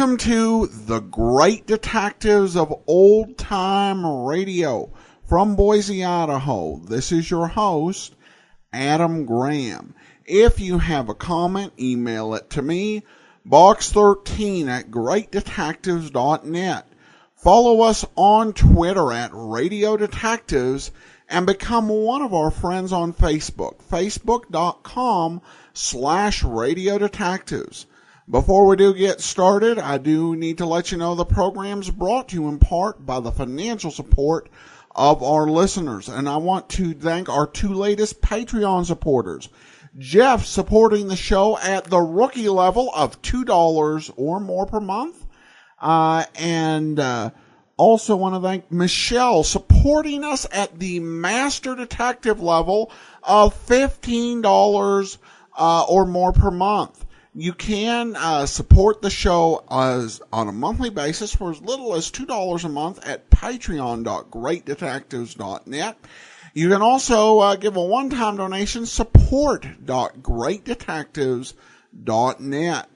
Welcome to the Great Detectives of Old Time Radio from Boise, Idaho. This is your host, Adam Graham. If you have a comment, email it to me, box13@greatdetectives.net. Follow us on Twitter at Radio Detectives and become one of our friends on Facebook, facebook.com/Radio Detectives. Before we do get started, I do need to let you know the program's brought to you in part by the financial support of our listeners. And I want to thank our two latest Patreon supporters. Jeff, supporting the show at the rookie level of $2 or more per month. And also want to thank Michelle, supporting us at the Master Detective level of $15 or more per month. You can support the show on a monthly basis for as little as $2 a month at patreon.greatdetectives.net. You can also give a one-time donation, support.greatdetectives.net.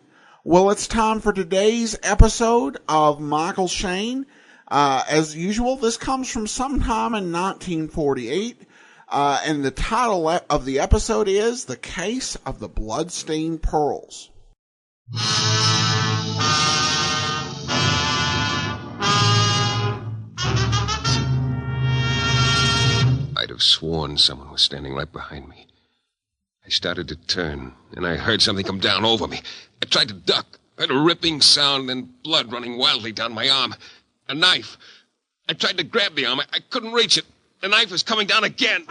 Well, it's time for today's episode of Michael Shayne. As usual, this comes from sometime in 1948. And the title of the episode is The Case of the Bloodstained Pearls. I'd have sworn someone was standing right behind me. I started to turn, and I heard something come down over me. I tried to duck, heard a ripping sound and blood running wildly down my arm. A knife. I tried to grab the arm. I couldn't reach it. The knife was coming down again.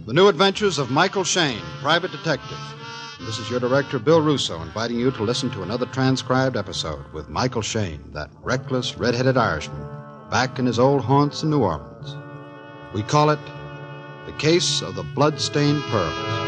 The New Adventures of Michael Shayne, Private Detective. This is your director, Bill Russo, inviting you to listen to another transcribed episode with Michael Shayne, that reckless, red-headed Irishman, back in his old haunts in New Orleans. We call it The Case of the Bloodstained Pearls.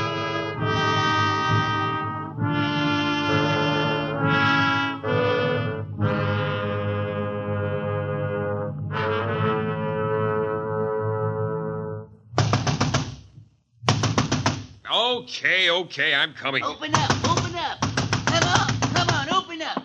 Okay, I'm coming. Open up. Come on, open up.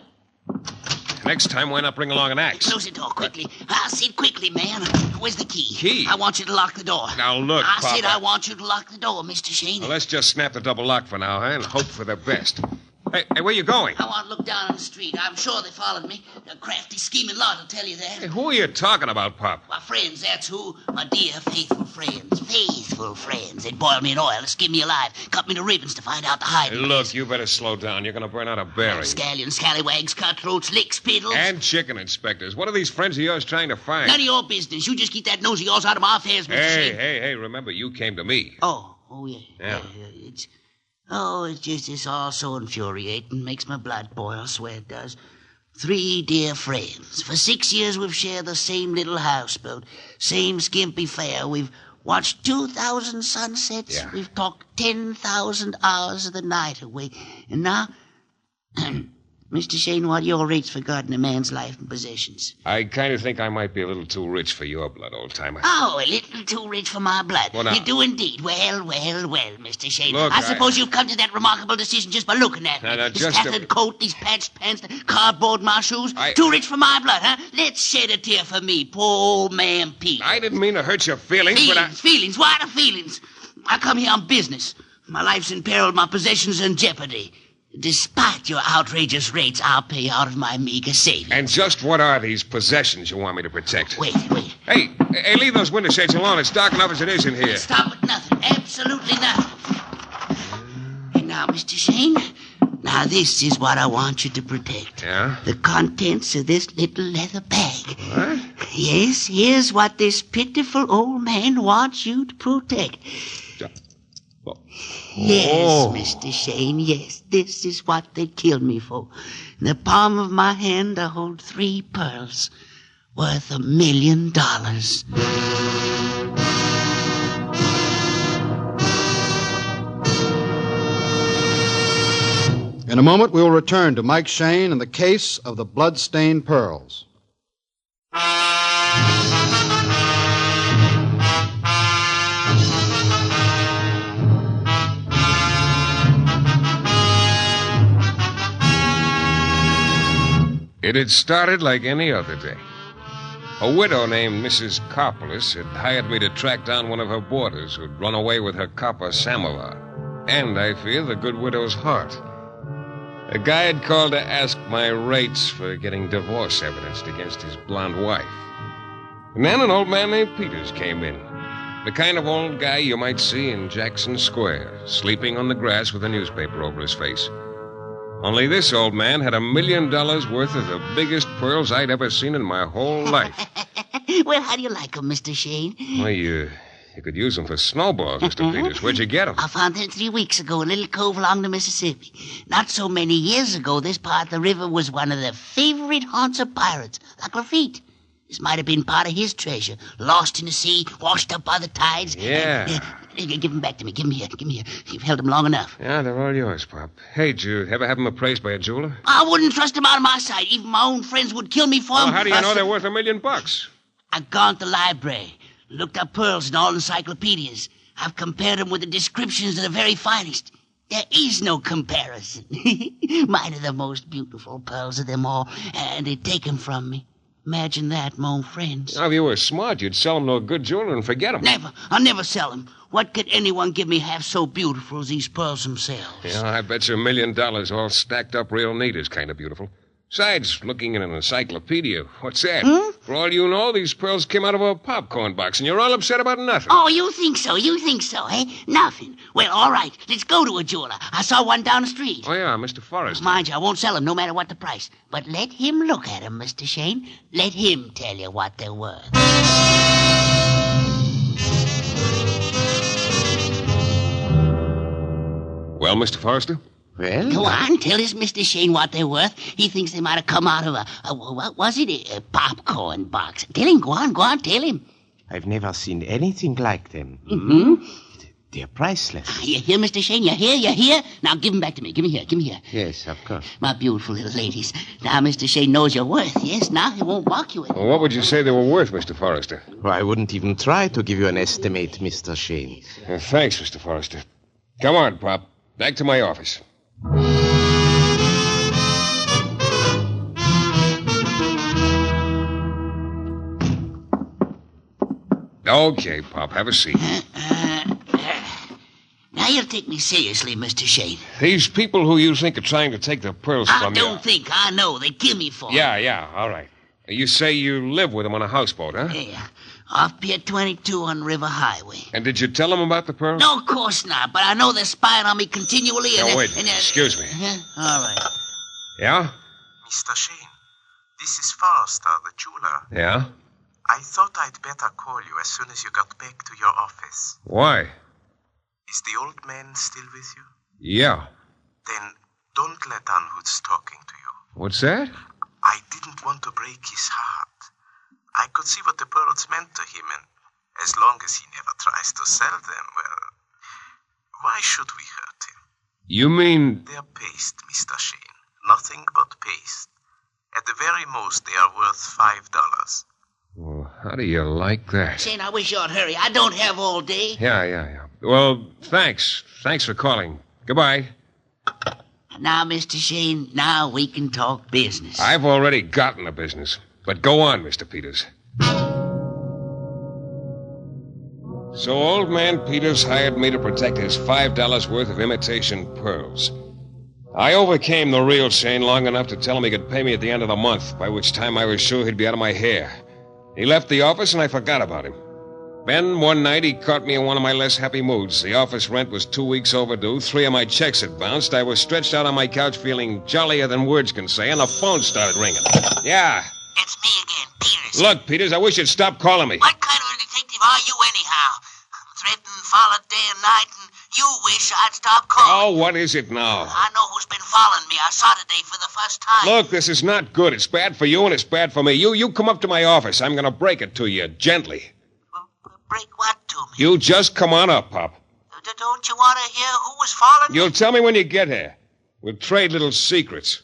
Next time, why not bring along an axe? Close the door quickly. I said quickly, man. Where's the key? Key? I want you to lock the door. Now, look, I Papa. said I want you to lock the door, Mr. Shayne. Well, let's just snap the double lock for now, huh, and hope for the best. Hey, where you going? I want to look down on the street. I'm sure they followed me. The crafty, scheming lot will tell you that. Hey, who are you talking about, Pop? My friends, that's who. My dear, faithful friends. Faithful friends. They'd boil me in oil, skin me alive, cut me to ribbons to find out the hiding Hey, place. look, you better slow down. You're going to burn out a berry. Scallions, scallywags, cutthroats, licks, piddles. And chicken inspectors. What are these friends of yours trying to find? None of your business. You just keep that nose of yours out of my affairs, Mr. Shayne. Hey, remember, you came to me. Oh, yeah. Yeah. It's all so infuriating. Makes my blood boil, I swear it does. 3 dear friends. For 6 years we've shared the same little houseboat, same skimpy fare. We've watched 2,000 sunsets. Yeah. We've talked 10,000 hours of the night away. And now, Mr. Shayne, what are your rates for guarding a man's life and possessions? I kind of think I might be a little too rich for your blood, old-timer. Oh, a little too rich for my blood. Well, now- You do indeed. Well, Mr. Shayne. Look, I suppose you've come to that remarkable decision just by looking at me. Now, This just a- tattered coat, these patched pants, the cardboard in my shoes. I- Too rich for my blood, huh? Let's shed a tear for me, poor old man Pete. I didn't mean to hurt your feelings, but Feelings? Why the feelings? I come here on business. My life's in peril, my possessions in jeopardy. Despite your outrageous rates, I'll pay out of my meager savings. And just what are these possessions you want me to protect? Wait. Hey, leave those window shades alone. It's dark enough as it is in here. Stop at nothing. Absolutely nothing. And now, Mr. Shayne, now this is what I want you to protect. Yeah? The contents of this little leather bag. What? Yes, here's what this pitiful old man wants you to protect. Oh. Yes, Mr. Shayne, yes. This is what they killed me for. In the palm of my hand, I hold 3 pearls worth $1 million. In a moment, we'll return to Mike Shayne and the case of the blood-stained pearls. It had started like any other day. A widow named Mrs. Carpolis had hired me to track down one of her boarders who'd run away with her copper samovar. And, I fear, the good widow's heart. A guy had called to ask my rates for getting divorce evidence against his blonde wife. And then an old man named Peters came in. The kind of old guy you might see in Jackson Square, sleeping on the grass with a newspaper over his face. Only this old man had $1 million worth of the biggest pearls I'd ever seen in my whole life. Well, how do you like 'em, Mr. Shayne? Well, you could use them for snowballs, Mr. Peters. Where'd you get them? I found them 3 weeks ago in a little cove along the Mississippi. Not so many years ago, this part of the river was one of the favorite haunts of pirates, like Lafitte. This might have been part of his treasure, lost in the sea, washed up by the tides. Yeah. Give them back to me. Give them here. You've held them long enough. Yeah, they're all yours, Pop. Hey, did you ever have them appraised by a jeweler? I wouldn't trust them out of my sight. Even my own friends would kill me for them. Well, how do you know they're worth $1 million? I've gone to the library, looked up pearls in all encyclopedias. I've compared them with the descriptions of the very finest. There is no comparison. Mine are the most beautiful pearls of them all, and they take them from me. Imagine that, mon friends. Now, if you were smart, you'd sell them to a good jeweler and forget them. Never. I'll never sell them. What could anyone give me half so beautiful as these pearls themselves? Yeah, I bet you $1 million all stacked up real neat is kind of beautiful. Besides, looking in an encyclopedia, what's that? For all you know, these pearls came out of a popcorn box, and you're all upset about nothing. Oh, you think so, eh? Nothing. Well, all right, let's go to a jeweler. I saw one down the street. Oh, yeah, Mr. Forrester. Mind you, I won't sell them no matter what the price. But let him look at them, Mr. Shayne. Let him tell you what they're worth. Well, Mr. Forrester? Well? Go on, tell us, Mr. Shayne, what they're worth. He thinks they might have come out of what was it, a popcorn box. Tell him, go on, tell him. I've never seen anything like them. Mm-hmm. They're priceless. You hear, Mr. Shayne? You hear? Now give them back to me. Give me here. Yes, of course. My beautiful little ladies. Now Mr. Shayne knows your worth, yes? Now he won't balk you anymore. Well, what would you say they were worth, Mr. Forrester? Well, I wouldn't even try to give you an estimate, Mr. Shayne. Thanks, Mr. Forrester. Come on, Pop. Back to my office. Okay, Pop, have a seat. Now you'll take me seriously, Mr. Shayne. These people who you think are trying to take the pearls from you... I don't think. I know. They kill me for it. Yeah, all right. You say you live with them on a houseboat, huh? Yeah. Off Pier 22 on River Highway. And did you tell them about the pearls? No, of course not. But I know they're spying on me continually. Now, wait. Excuse me. All right. Yeah? Mr. Shayne, this is Forrester, the jeweler. Yeah? I thought I'd better call you as soon as you got back to your office. Why? Is the old man still with you? Yeah. Then don't let on who's talking to you. What's that? I didn't want to break his heart. I could see what the pearls meant to him, and as long as he never tries to sell them, well, why should we hurt him? You mean... They're paste, Mr. Shayne. Nothing but paste. At the very most, they are worth $5. Well, how do you like that? Shayne, I wish you'd hurry. I don't have all day. Yeah. Well, thanks. Thanks for calling. Goodbye. Now, Mr. Shayne, now we can talk business. I've already gotten the business. But go on, Mr. Peters. So old man Peters hired me to protect his $5 worth of imitation pearls. I overcame the real Shayne long enough to tell him he could pay me at the end of the month, by which time I was sure he'd be out of my hair. He left the office, and I forgot about him. Then, one night, he caught me in one of my less happy moods. The office rent was 2 weeks overdue. 3 of my checks had bounced. I was stretched out on my couch feeling jollier than words can say, and the phone started ringing. Yeah. It's me again, Peters. Look, Peters, I wish you'd stop calling me. What kind of a detective are you anyhow? Threatened, followed day and night, and you wish I'd stop calling. Oh, what is it now? I know who's been following me. I saw today for the first time. Look, this is not good. It's bad for you and it's bad for me. You come up to my office. I'm going to break it to you, gently. Break what to me? You just come on up, Pop. Don't you want to hear who was following me? You'll tell me when you get here. We'll trade little secrets.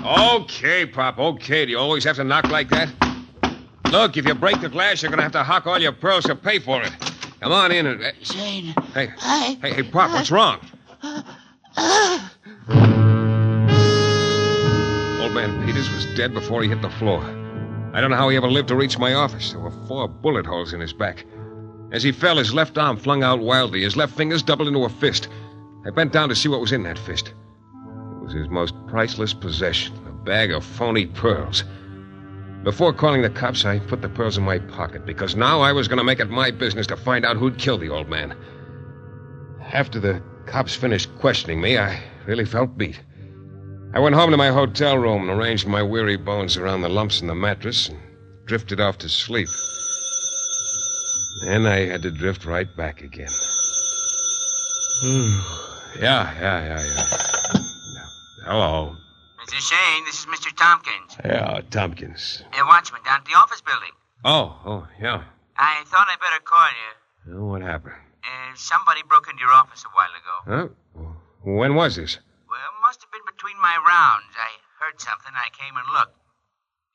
Okay, Pop, okay. Do you always have to knock like that? Look, if you break the glass, you're going to have to hock all your pearls to pay for it. Come on in and... Shane. Hey, Pop, what's wrong? Old man Peters was dead before he hit the floor. I don't know how he ever lived to reach my office. There were 4 bullet holes in his back. As he fell, his left arm flung out wildly, his left fingers doubled into a fist. I bent down to see what was in that fist. It was his most priceless possession, a bag of phony pearls. Before calling the cops, I put the pearls in my pocket, because now I was going to make it my business to find out who'd killed the old man. After the cops finished questioning me, I really felt beat. I went home to my hotel room and arranged my weary bones around the lumps in the mattress and drifted off to sleep. Then I had to drift right back again. Yeah. Hello. Mr. Shayne, this is Mr. Tompkins. Yeah, Tompkins. A watchman down at the office building. Oh, yeah. I thought I'd better call you. Well, what happened? Somebody broke into your office a while ago. Huh? When was this? Well, it must have been between my rounds. I heard something. I came and looked.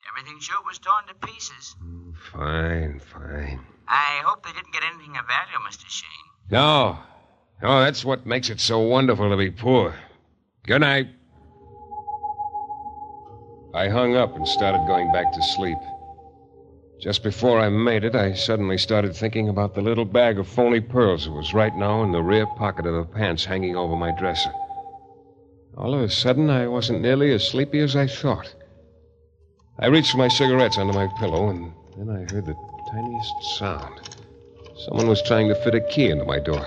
Everything showed was torn to pieces. Fine. I hope they didn't get anything of value, Mr. Shayne. No, that's what makes it so wonderful to be poor. Good night. I hung up and started going back to sleep. Just before I made it, I suddenly started thinking about the little bag of phony pearls that was right now in the rear pocket of the pants hanging over my dresser. All of a sudden, I wasn't nearly as sleepy as I thought. I reached for my cigarettes under my pillow, and then I heard the tiniest sound. Someone was trying to fit a key into my door.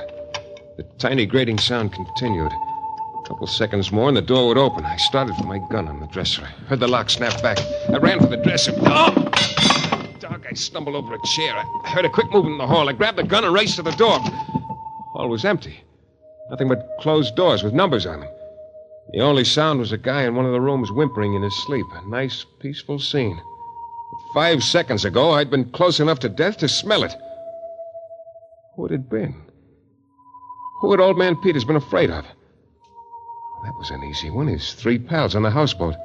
The tiny grating sound continued. A couple seconds more, and the door would open. I started for my gun on the dresser. I heard the lock snap back. I ran for the dresser. Oh! Dog, I stumbled over a chair. I heard a quick movement in the hall. I grabbed the gun and raced to the door. The hall was empty. Nothing but closed doors with numbers on them. The only sound was a guy in one of the rooms whimpering in his sleep. A nice, peaceful scene. 5 seconds ago, I'd been close enough to death to smell it. Who had it been? Who had old man Peters been afraid of? That was an easy one. His 3 pals on the houseboat.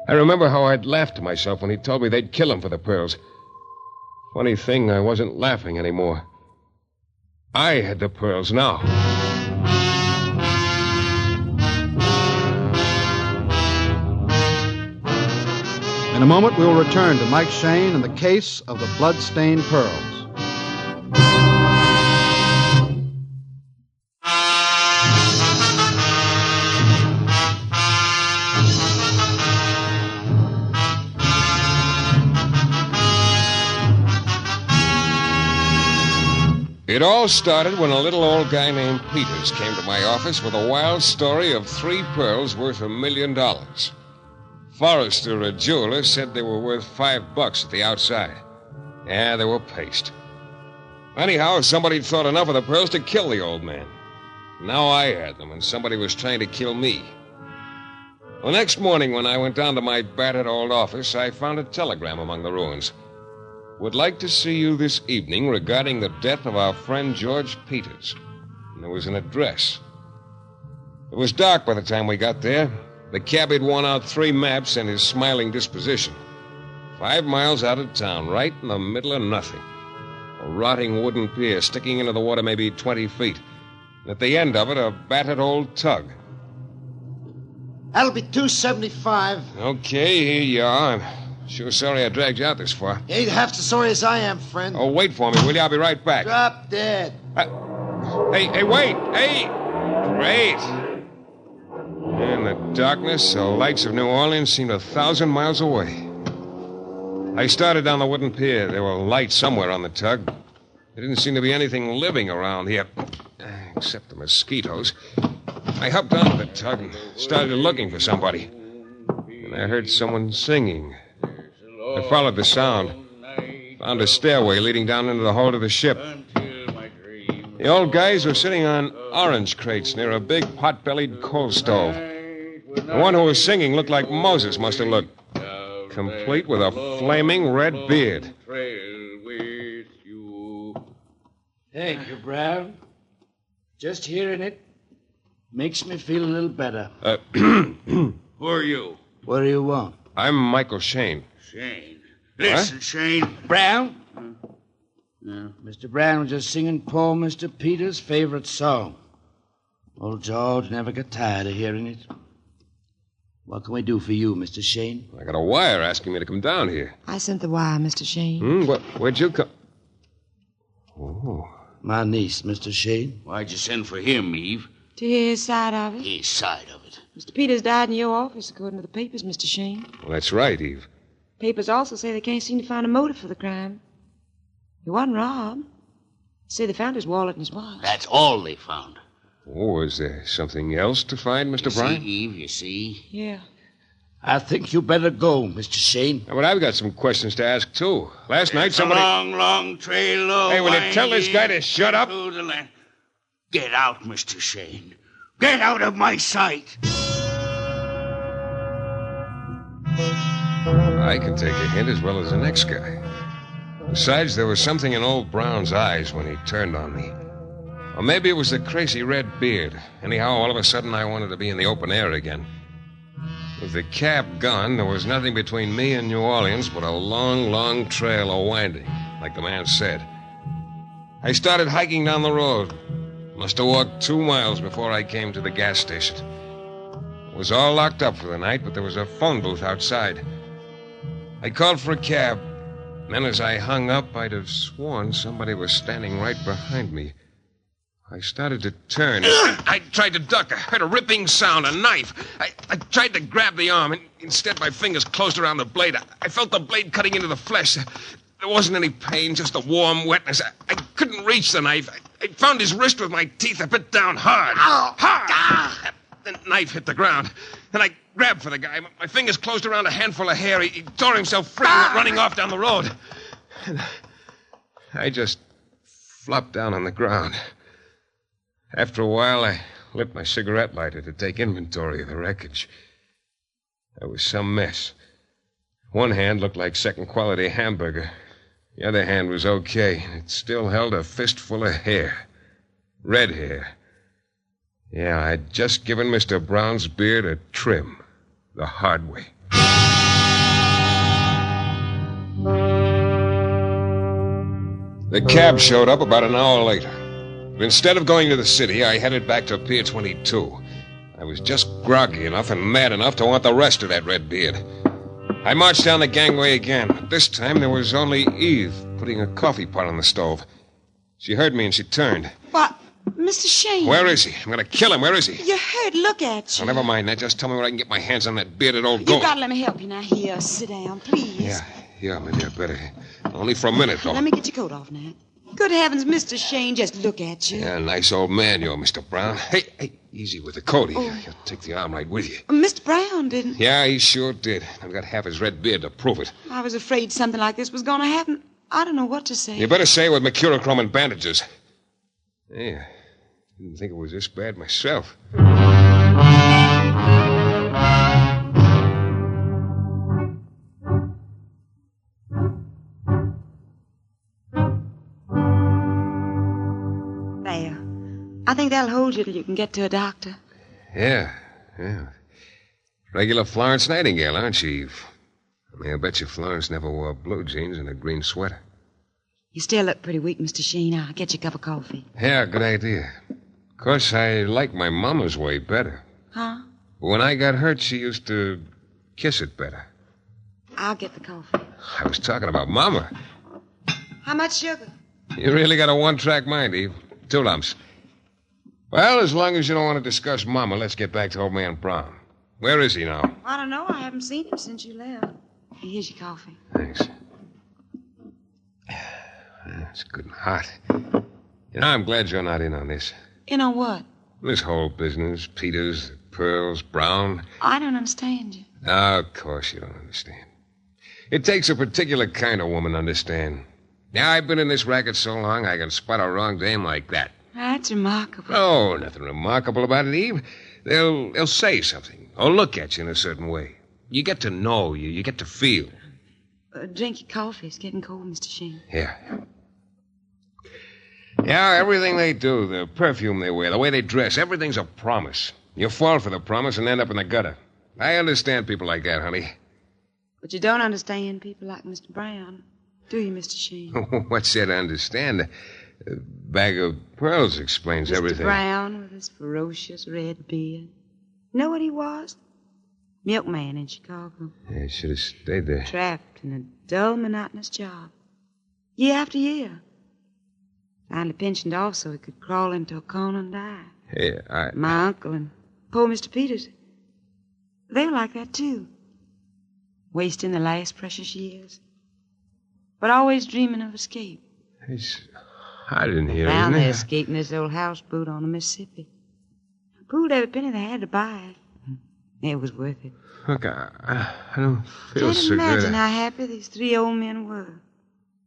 I remember how I'd laughed to myself when he told me they'd kill him for the pearls. Funny thing, I wasn't laughing anymore. I had the pearls now. In a moment, we will return to Mike Shayne and the case of the blood-stained pearls. It all started when a little old guy named Peters came to my office with a wild story of 3 pearls worth $1 million. Forrester, a jeweler, said they were worth $5 at the outside. Yeah, they were paste. Anyhow, somebody thought enough of the pearls to kill the old man. Now I had them, and somebody was trying to kill me. The next morning, when I went down to my battered old office, I found a telegram among the ruins. Would like to see you this evening regarding the death of our friend George Peters. And there was an address. It was dark by the time we got there. The cabbie had worn out 3 maps and his smiling disposition. 5 miles out of town, right in the middle of nothing. A rotting wooden pier sticking into the water maybe 20 feet. And at the end of it, a battered old tug. That'll be $2.75. Okay, here you are. I'm sure sorry I dragged you out this far. You ain't half so sorry as I am, friend. Oh, wait for me, will you? I'll be right back. Drop dead. Hey, wait! Hey! Great! In the darkness, the lights of New Orleans seemed 1,000 miles away. I started down the wooden pier. There were lights somewhere on the tug. There didn't seem to be anything living around here, except the mosquitoes. I hopped onto the tug and started looking for somebody. And I heard someone singing. I followed the sound. Found a stairway leading down into the hold of the ship. The old guys were sitting on orange crates near a big pot-bellied coal stove. The one who was singing looked like Moses must have looked, complete with a flaming red beard. Thank you, Brown. Just hearing it makes me feel a little better. Who are you? What do you want? I'm Michael Shayne. Shayne. Listen, Shayne. Brown? Mr. Brown was just singing poor Mr. Peters' favorite song. Old George never got tired of hearing it. What can we do for you, Mr. Shayne? I got a wire asking me to come down here. I sent the wire, Mr. Shayne. Where'd you come? Oh. My niece, Mr. Shayne. Why'd you send for him, Eve? To hear his side of it. His side of it. Mr. Peters died in your office, according to the papers, Mr. Shayne. Well, that's right, Eve. Papers also say they can't seem to find a motive for the crime. He wasn't robbed. They say they found his wallet and his watch. That's all they found. Oh, is there something else to find, Mr. Bryan? See, Eve, you see? Yeah. I think you better go, Mr. Shayne. But I've got some questions to ask, too. Last night, somebody... A long trail of Hey, will you tell this guy to shut up? Get out, Mr. Shayne. Get out of my sight. I can take a hint as well as the next guy. Besides, there was something in old Brown's eyes when he turned on me. Or maybe it was the crazy red beard. Anyhow, all of a sudden, I wanted to be in the open air again. With the cab gone, there was nothing between me and New Orleans but a long, long trail of winding, like the man said. I started hiking down the road. Must have walked 2 miles before I came to the gas station. It was all locked up for the night, but there was a phone booth outside. I called for a cab. Then as I hung up, I'd have sworn somebody was standing right behind me. I started to turn. I tried to duck. I heard a ripping sound, a knife. I tried to grab the arm, and instead my fingers closed around the blade. I felt the blade cutting into the flesh. There wasn't any pain, just a warm wetness. I couldn't reach the knife. I found his wrist with my teeth. I bit down hard. Hard! The knife hit the ground. Then I grabbed for the guy. My fingers closed around a handful of hair. He tore himself free and went running off down the road. And I just flopped down on the ground. After a while, I lit my cigarette lighter to take inventory of the wreckage. There was some mess. One hand looked like second-quality hamburger. The other hand was okay. It still held a fistful of hair. Red hair. Yeah, I'd just given Mr. Brown's beard a trim. The hard way. The cab showed up about an hour later. But instead of going to the city, I headed back to Pier 22. I was just groggy enough and mad enough to want the rest of that red beard. I marched down the gangway again, but this time there was only Eve putting a coffee pot on the stove. She heard me and she turned. What? Mr. Shayne. Here is he? I'm going to kill him. Where is he? You heard. Look at you. Oh, never mind that. Just tell me where I can get my hands on that bearded old goat. You gotta let me help you now. Here, sit down, please. Yeah, maybe I better. Only for a minute, though. Let me get your coat off now. Good heavens, Mr. Shayne, just look at you. Yeah, nice old man you are, Mr. Brown. Hey, easy with the coat. He'll take the arm right with you. Mr. Brown didn't. Yeah, he sure did. I've got half his red beard to prove it. I was afraid something like this was going to happen. I don't know what to say. You better say it with mercurochrome and bandages. Yeah, didn't think it was this bad myself. There. I think that'll hold you till you can get to a doctor. Yeah. Regular Florence Nightingale, aren't you, Eve? I mean, I bet you Florence never wore blue jeans and a green sweater. You still look pretty weak, Mr. Shayne. I'll get you a cup of coffee. Yeah, good idea. Of course, I like my mama's way better. Huh? But when I got hurt, she used to kiss it better. I'll get the coffee. I was talking about Mama. How much sugar? You really got a one-track mind, Eve. 2 lumps. Well, as long as you don't want to discuss Mama, let's get back to old man Brown. Where is he now? I don't know. I haven't seen him since you left. Here's your coffee. Thanks. It's good and hot. You know, I'm glad you're not in on this. In on what? This whole business, Peters, Pearls, Brown. I don't understand you. Oh, of course you don't understand. It takes a particular kind of woman to understand. Now, I've been in this racket so long, I can spot a wrong dame like that. That's remarkable. Oh, nothing remarkable about it, Eve. They'll say something, or look at you in a certain way. You get to know, you get to feel. Drink your coffee. It's getting cold, Mr. Shayne. Yeah, everything they do, the perfume they wear, the way they dress, everything's a promise. You fall for the promise and end up in the gutter. I understand people like that, honey. But you don't understand people like Mr. Brown. Do you, Mr. Shayne? What's there to understand? A bag of pearls explains everything. Mr. Brown with his ferocious red beard. You know what he was? Milkman in Chicago. Yeah, I should have stayed there. Trapped in a dull, monotonous job. Year after year. Finally pensioned off so he could crawl into a corner and die. Hey, My uncle and poor Mr. Peters, they were like that, too. Wasting the last precious years. But always dreaming of escape. It's hot in here, Found isn't their it? escape in this old houseboat on the Mississippi. Pooled every penny they had to buy it. It was worth it. Look, I don't feel Can't so imagine good. how happy these three old men were.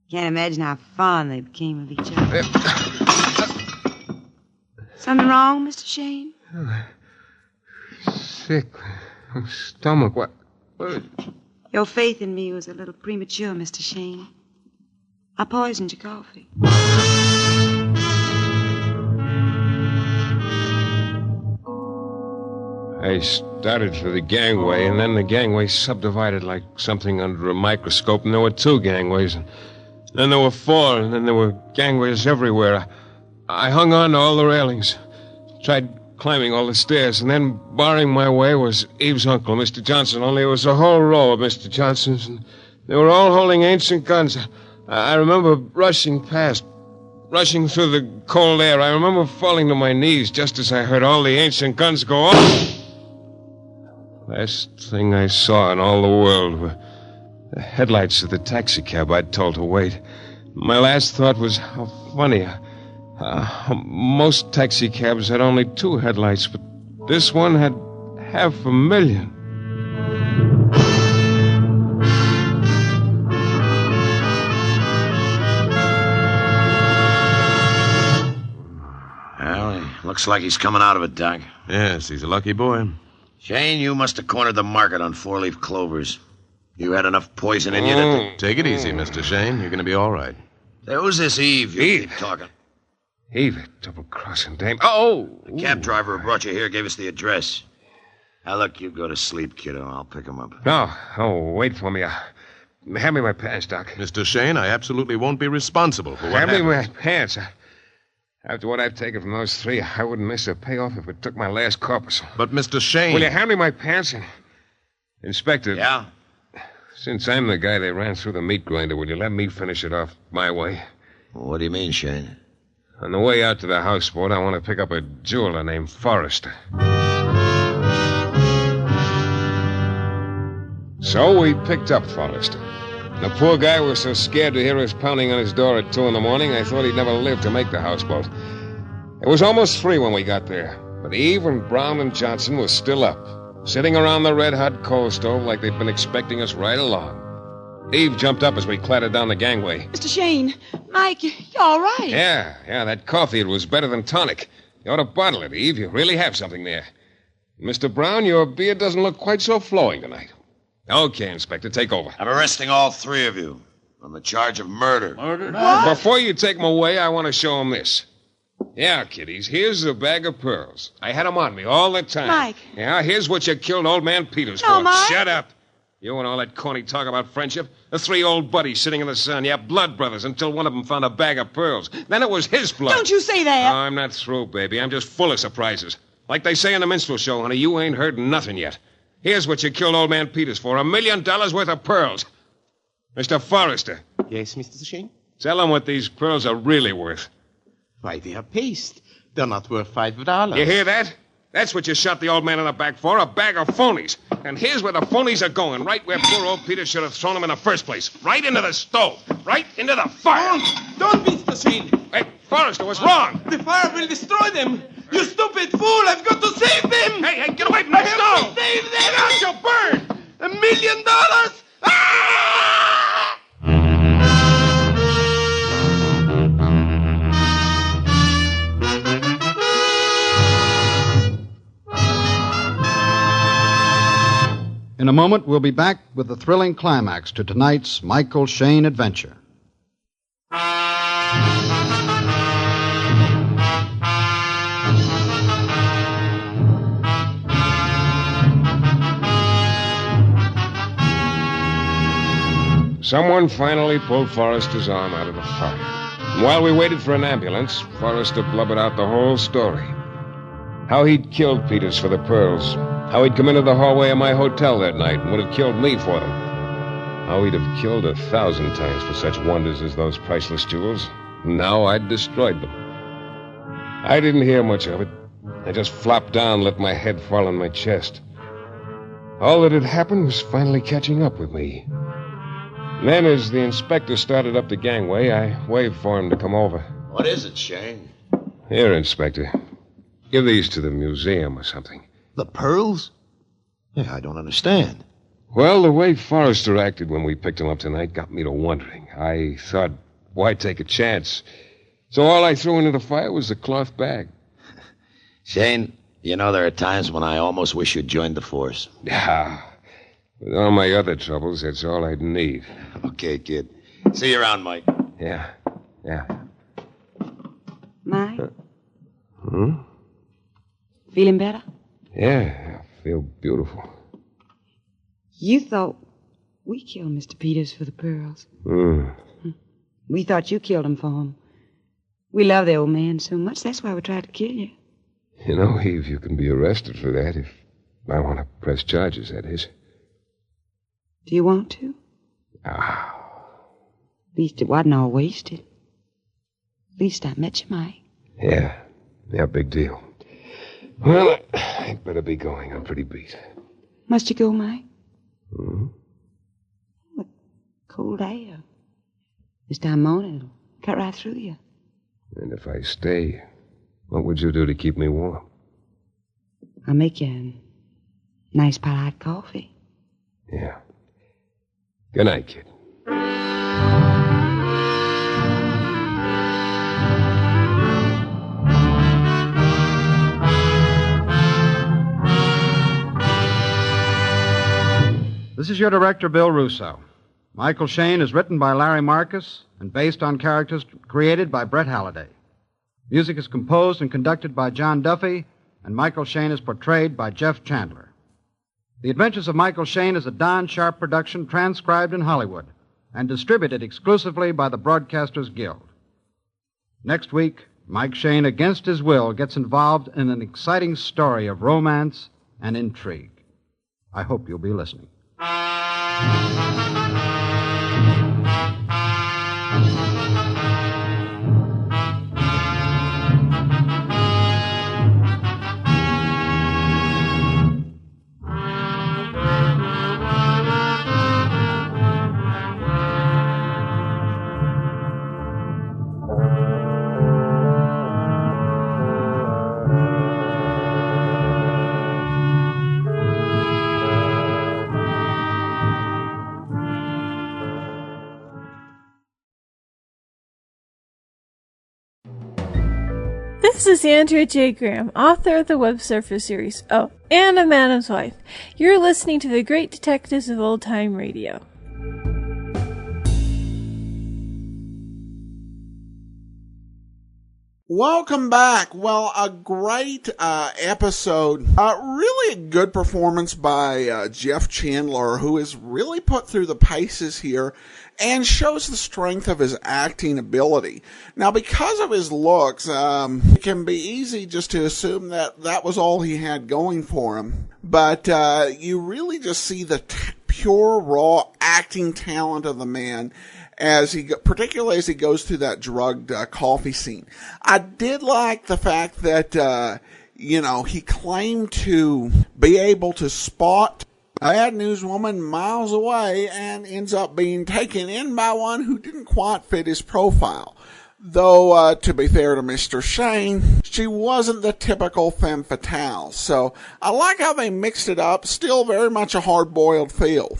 Can't imagine how fond they became of each other. Something wrong, Mr. Shayne? Sick. Stomach. What? Your faith in me was a little premature, Mr. Shayne. I poisoned your coffee. I started for the gangway, and then the gangway subdivided like something under a microscope, and there were 2 gangways, and then there were 4, and then there were gangways everywhere. I hung on to all the railings, tried climbing all the stairs, and then barring my way was Eve's uncle, Mr. Johnson, only it was a whole row of Mr. Johnsons, and they were all holding ancient guns. I remember rushing past, rushing through the cold air. I remember falling to my knees just as I heard all the ancient guns go off. Last thing I saw in all the world were the headlights of the taxicab I'd told to wait. My last thought was how funny. Most taxicabs had only 2 headlights, but this one had 500,000. Well, looks like he's coming out of it, Doc. Yes, he's a lucky boy. Shayne, you must have cornered the market on 4-leaf clovers. You had enough poison in you to... Take it easy, Mr. Shayne. You're going to be all right. There was this Eve you keep talking. Eve, that double-crossing dame. Oh! The cab driver who brought you here gave us the address. Now, look, you go to sleep, kiddo. I'll pick him up. No. Oh, wait for me. Hand me my pants, Doc. Mr. Shayne, I absolutely won't be responsible for what Hand me happened. my pants. After what I've taken from those 3, I wouldn't miss a payoff if it took my last corpuscle. But, Mr. Shayne... Will you hand me my pants? Inspector... Yeah? Since I'm the guy they ran through the meat grinder, will you let me finish it off my way? What do you mean, Shayne? On the way out to the houseboat, I want to pick up a jeweler named Forrester. So we picked up Forrester. The poor guy was so scared to hear us pounding on his door at 2 a.m, I thought he'd never live to make the houseboat. It was almost 3 when we got there, but Eve and Brown and Johnson were still up, sitting around the red-hot coal stove like they'd been expecting us right along. Eve jumped up as we clattered down the gangway. Mr. Shayne, Mike, you all right? Yeah, that coffee, it was better than tonic. You ought to bottle it, Eve. You really have something there. Mr. Brown, your beard doesn't look quite so flowing tonight. Okay, Inspector, take over. I'm arresting all 3 of you on the charge of murder. What? Before you take them away, I want to show them this. Yeah, kiddies, here's a bag of pearls. I had them on me all the time. Mike. Yeah, here's what you killed old man Peters No, for. Mike. Shut up. You and all that corny talk about friendship. The 3 old buddies sitting in the sun. Yeah, blood brothers, until one of them found a bag of pearls. Then it was his blood. Don't you say that. Oh, I'm not through, baby. I'm just full of surprises. Like they say in the minstrel show, honey, you ain't heard nothing yet. Here's what you killed old man Peters for. $1 million worth of pearls. Mr. Forrester. Yes, Mr. Shayne? Tell him what these pearls are really worth. Why, they are paste. They're not worth $5. You hear that? That's what you shot the old man in the back for, a bag of phonies. And here's where the phonies are going, right where poor old Peter should have thrown them in the first place. Right into the stove. Right into the fire. Don't, Mr. Shayne. Hey, Forrester, what's wrong? The fire will destroy them. You stupid fool! I've got to save them! Hey, get away from the stove! I have to save them! Get out, you'll burn! $1 million! Ah! In a moment, we'll be back with the thrilling climax to tonight's Michael Shayne adventure. Someone finally pulled Forrester's arm out of the fire. And while we waited for an ambulance, Forrester blubbered out the whole story. How he'd killed Peters for the pearls. How he'd come into the hallway of my hotel that night and would have killed me for them. How he'd have killed 1,000 times for such wonders as those priceless jewels. Now I'd destroyed them. I didn't hear much of it. I just flopped down and let my head fall on my chest. All that had happened was finally catching up with me. And then, as the inspector started up the gangway, I waved for him to come over. What is it, Shane? Here, Inspector. Give these to the museum or something. The pearls? Yeah, I don't understand. Well, the way Forrester acted when we picked him up tonight got me to wondering. I thought, why take a chance? So all I threw into the fire was the cloth bag. Shane, you know there are times when I almost wish you'd joined the force. Yeah. With all my other troubles, that's all I'd need. Okay, kid. See you around, Mike. Yeah. Mike? Hmm? Feeling better? Yeah, I feel beautiful. You thought we killed Mr. Peters for the pearls. Hmm. We thought you killed him for him. We love the old man so much, that's why we tried to kill you. You know, Eve, you can be arrested for that if I want to press charges, that is. Do you want to? Ah. At least it wasn't all wasted. At least I met you, Mike. Yeah, big deal. Well, I'd better be going. I'm pretty beat. Must you go, Mike? Hmm? What cold air. This time morning, it'll cut right through you. And if I stay, what would you do to keep me warm? I'll make you a nice pot of hot coffee. Yeah. Good night, kid. This is your director, Bill Russo. Michael Shayne is written by Larry Marcus and based on characters created by Britt Halliday. Music is composed and conducted by John Duffy, and Michael Shayne is portrayed by Jeff Chandler. The Adventures of Michael Shayne is a Don Sharp production transcribed in Hollywood and distributed exclusively by the Broadcasters Guild. Next week, Mike Shayne, against his will, gets involved in an exciting story of romance and intrigue. I hope you'll be listening. This is Andrea J. Graham, author of the Web Surfer series. Oh, and a Madam's Wife. You're listening to the Great Detectives of Old Time Radio. Welcome back. Well, a great episode. Really a good performance by Jeff Chandler, who is really put through the paces here and shows the strength of his acting ability. Now, because of his looks, it can be easy just to assume that that was all he had going for him. But you really just see the pure, raw acting talent of the man, particularly as he goes through that drugged coffee scene. I did like the fact that, he claimed to be able to spot a bad newswoman miles away and ends up being taken in by one who didn't quite fit his profile. Though, to be fair to Mr. Shayne, she wasn't the typical femme fatale. So I like how they mixed it up. Still very much a hard-boiled feel.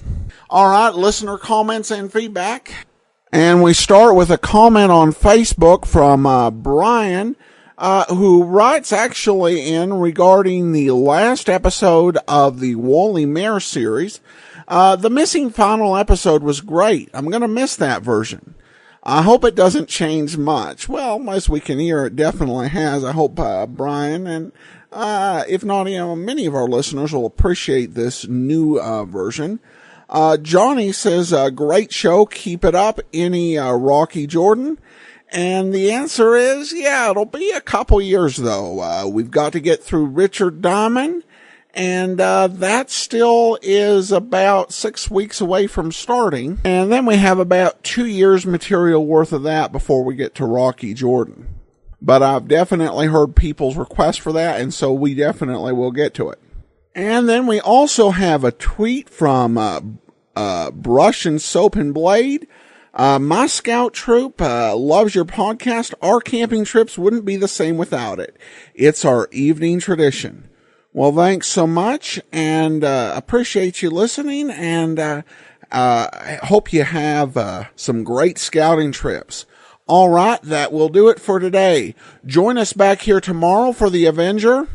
All right, listener comments and feedback. And we start with a comment on Facebook from Brian, who writes actually in regarding the last episode of the Wally Maher series. The missing final episode was great. I'm going to miss that version. I hope it doesn't change much. Well, as we can hear, it definitely has. I hope Brian and if not, many of our listeners will appreciate this new version. Johnny says, great show. Keep it up. Any Rocky Jordan? And the answer is, yeah, it'll be a couple years, though. We've got to get through Richard Diamond, and that still is about 6 weeks away from starting. And then we have about 2 years material worth of that before we get to Rocky Jordan. But I've definitely heard people's requests for that, and so we definitely will get to it. And then we also have a tweet from Brush and Soap and Blade. My scout troop loves your podcast. Our camping trips wouldn't be the same without it. It's our evening tradition. Well, thanks so much, and appreciate you listening, and I hope you have some great scouting trips. All right, that will do it for today. Join us back here tomorrow for The Avenger.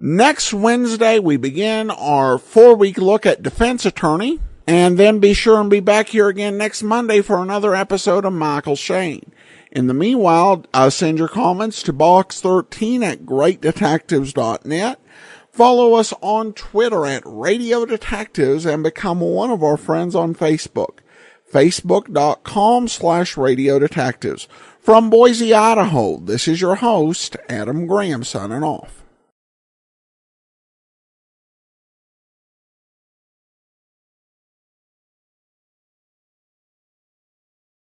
Next Wednesday, we begin our 4-week look at Defense Attorney. And then be sure and be back here again next Monday for another episode of Michael Shayne. In the meanwhile, send your comments to box13@greatdetectives.net. Follow us on Twitter at Radio Detectives and become one of our friends on Facebook. Facebook.com/Radio Detectives. From Boise, Idaho, this is your host, Adam Graham, signing off.